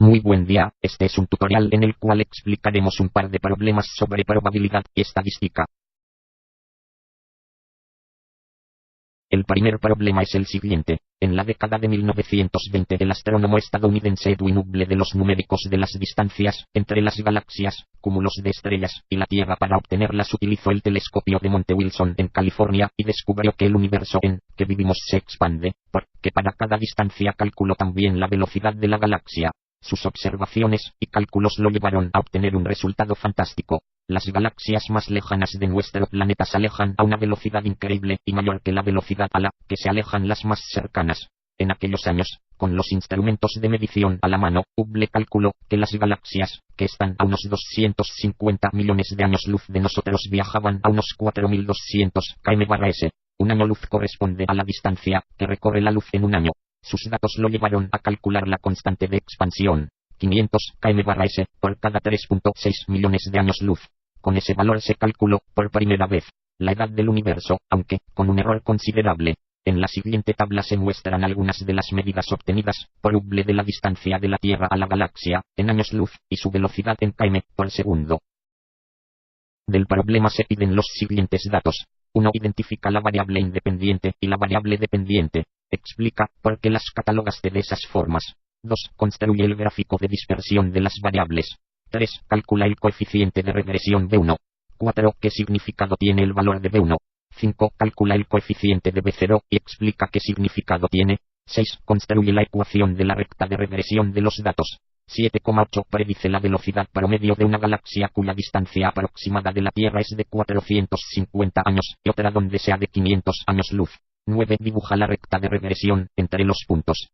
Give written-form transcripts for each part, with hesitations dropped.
Muy buen día, este es un tutorial en el cual explicaremos un par de problemas sobre probabilidad y estadística. El primer problema es el siguiente. En la década de 1920 el astrónomo estadounidense Edwin Hubble de los numéricos de las distancias entre las galaxias, cúmulos de estrellas y la Tierra para obtenerlas utilizó el telescopio de Monte Wilson en California y descubrió que el universo en que vivimos se expande, porque para cada distancia calculó también la velocidad de la galaxia. Sus observaciones y cálculos lo llevaron a obtener un resultado fantástico. Las galaxias más lejanas de nuestro planeta se alejan a una velocidad increíble y mayor que la velocidad a la que se alejan las más cercanas. En aquellos años, con los instrumentos de medición a la mano, Hubble calculó que las galaxias, que están a unos 250 millones de años luz de nosotros, viajaban a unos 4200 km/s. Un año luz corresponde a la distancia que recorre la luz en un año. Sus datos lo llevaron a calcular la constante de expansión, 500 km/s, por cada 3.6 millones de años luz. Con ese valor se calculó, por primera vez, la edad del universo, aunque con un error considerable. En la siguiente tabla se muestran algunas de las medidas obtenidas por Hubble de la distancia de la Tierra a la galaxia, en años luz, y su velocidad en km por segundo. Del problema se piden los siguientes datos. 1. Identifica la variable independiente y la variable dependiente. Explica por qué las catalogaste de esas formas. 2. Construye el gráfico de dispersión de las variables. 3. Calcula el coeficiente de regresión B1. 4. ¿Qué significado tiene el valor de B1? 5. Calcula el coeficiente de B0 y explica qué significado tiene. 6. Construye la ecuación de la recta de regresión de los datos. 7,8 predice la velocidad promedio de una galaxia cuya distancia aproximada de la Tierra es de 450 años y otra donde sea de 500 años luz. 9. Dibuja la recta de regresión entre los puntos.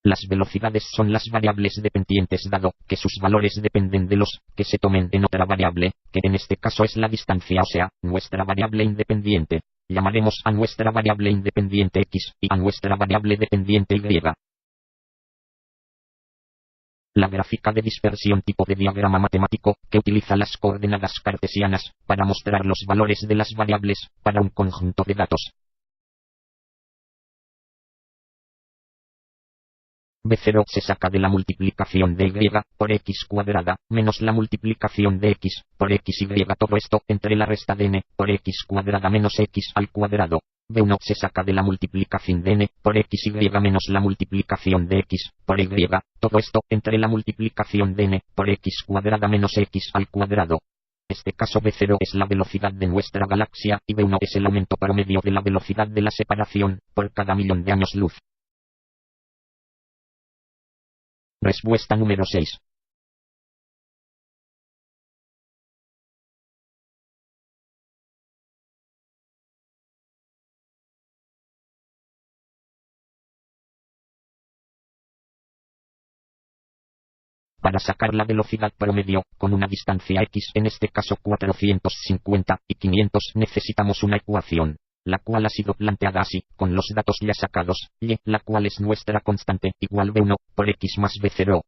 Las velocidades son las variables dependientes dado que sus valores dependen de los que se tomen en otra variable, que en este caso es la distancia, o sea, nuestra variable independiente. Llamaremos a nuestra variable independiente X y a nuestra variable dependiente Y. La gráfica de dispersión, tipo de diagrama matemático, que utiliza las coordenadas cartesianas para mostrar los valores de las variables para un conjunto de datos. B0 se saca de la multiplicación de Y por X cuadrada, menos la multiplicación de X por XY, todo esto entre la resta de N por X cuadrada menos X al cuadrado. B1 se saca de la multiplicación de N por XY menos la multiplicación de X por Y, todo esto entre la multiplicación de N por X cuadrada menos X al cuadrado. En este caso B0 es la velocidad de nuestra galaxia y B1 es el aumento promedio de la velocidad de la separación por cada millón de años luz. Respuesta número 6. Para sacar la velocidad promedio, con una distancia X, en este caso 450 y 500, necesitamos una ecuación, la cual ha sido planteada así, con los datos ya sacados, y, la cual es nuestra constante, igual B1, por X más B0.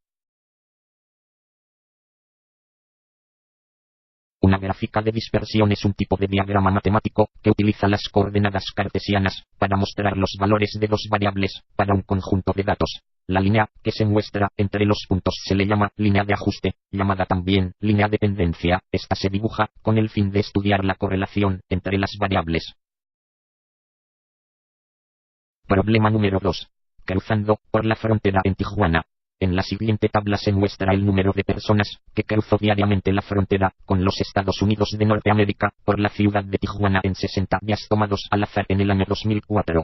Una gráfica de dispersión es un tipo de diagrama matemático que utiliza las coordenadas cartesianas para mostrar los valores de dos variables para un conjunto de datos. La línea que se muestra entre los puntos se le llama línea de ajuste, llamada también línea de tendencia. Esta se dibuja con el fin de estudiar la correlación entre las variables. Problema número 2. Cruzando por la frontera en Tijuana. En la siguiente tabla se muestra el número de personas que cruzó diariamente la frontera con los Estados Unidos de Norteamérica por la ciudad de Tijuana en 60 días tomados al azar en el año 2004.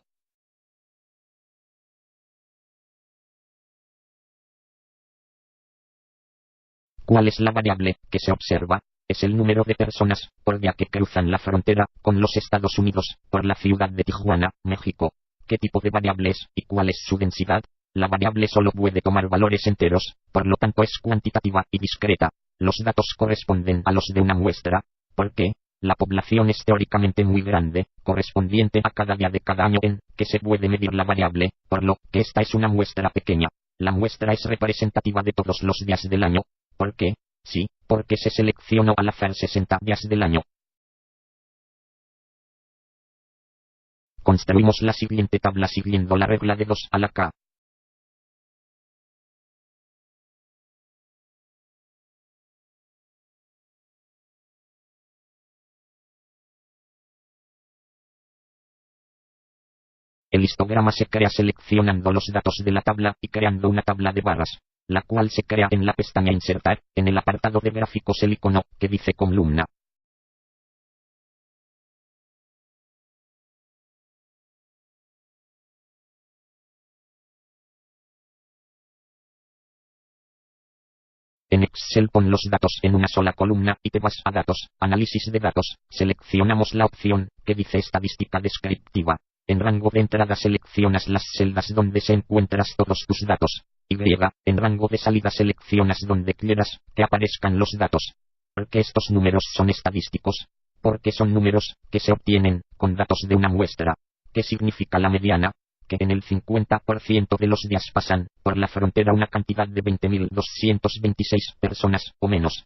¿Cuál es la variable que se observa? Es el número de personas por día que cruzan la frontera con los Estados Unidos por la ciudad de Tijuana, México. ¿Qué tipo de variable es y cuál es su densidad? La variable solo puede tomar valores enteros, por lo tanto es cuantitativa y discreta. Los datos corresponden a los de una muestra. ¿Por qué? La población es teóricamente muy grande, correspondiente a cada día de cada año en que se puede medir la variable, por lo que esta es una muestra pequeña. La muestra es representativa de todos los días del año. ¿Por qué? Sí, porque se seleccionó al azar 60 días del año. Construimos la siguiente tabla siguiendo la regla de 2 a la K. El histograma se crea seleccionando los datos de la tabla y creando una tabla de barras, la cual se crea en la pestaña Insertar, en el apartado de gráficos el icono, que dice columna. En Excel pon los datos en una sola columna y te vas a Datos, Análisis de datos, seleccionamos la opción, que dice Estadística descriptiva. En rango de entrada seleccionas las celdas donde se encuentras todos tus datos. Y, en rango de salida seleccionas donde quieras que aparezcan los datos. ¿Por qué estos números son estadísticos? Porque son números que se obtienen con datos de una muestra. ¿Qué significa la mediana? Que en el 50% de los días pasan por la frontera una cantidad de 20.226 personas o menos.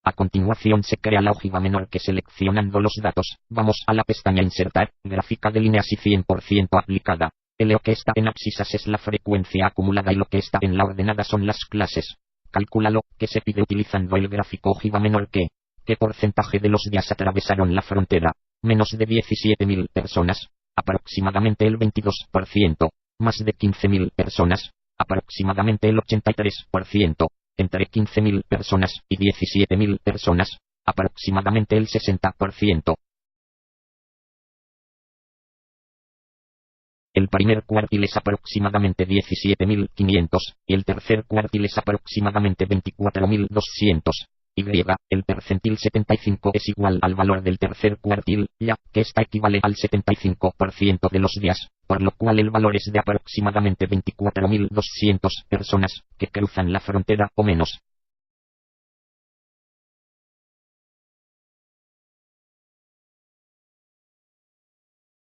A continuación se crea la ojiva menor que seleccionando los datos, vamos a la pestaña Insertar, gráfica de líneas y 100% aplicada. Lo que está en abscisas es la frecuencia acumulada y lo que está en la ordenada son las clases. Calcúlalo, que se pide utilizando el gráfico ojiva menor que. ¿Qué porcentaje de los días atravesaron la frontera? Menos de 17.000 personas. Aproximadamente el 22%. Más de 15.000 personas. Aproximadamente el 83%. Entre 15.000 personas y 17.000 personas. Aproximadamente el 60%. El primer cuartil es aproximadamente 17.500, y el tercer cuartil es aproximadamente 24.200. Y, el percentil 75 es igual al valor del tercer cuartil, ya que esta equivale al 75% de los días, por lo cual el valor es de aproximadamente 24.200 personas que cruzan la frontera o menos.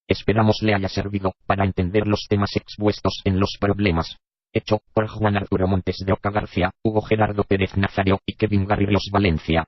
Esperamos le haya servido para entender los temas expuestos en los problemas. Hecho por Juan Arturo Montes de Oca García, Hugo Gerardo Pérez Nazario y Kevin Garridos Valencia.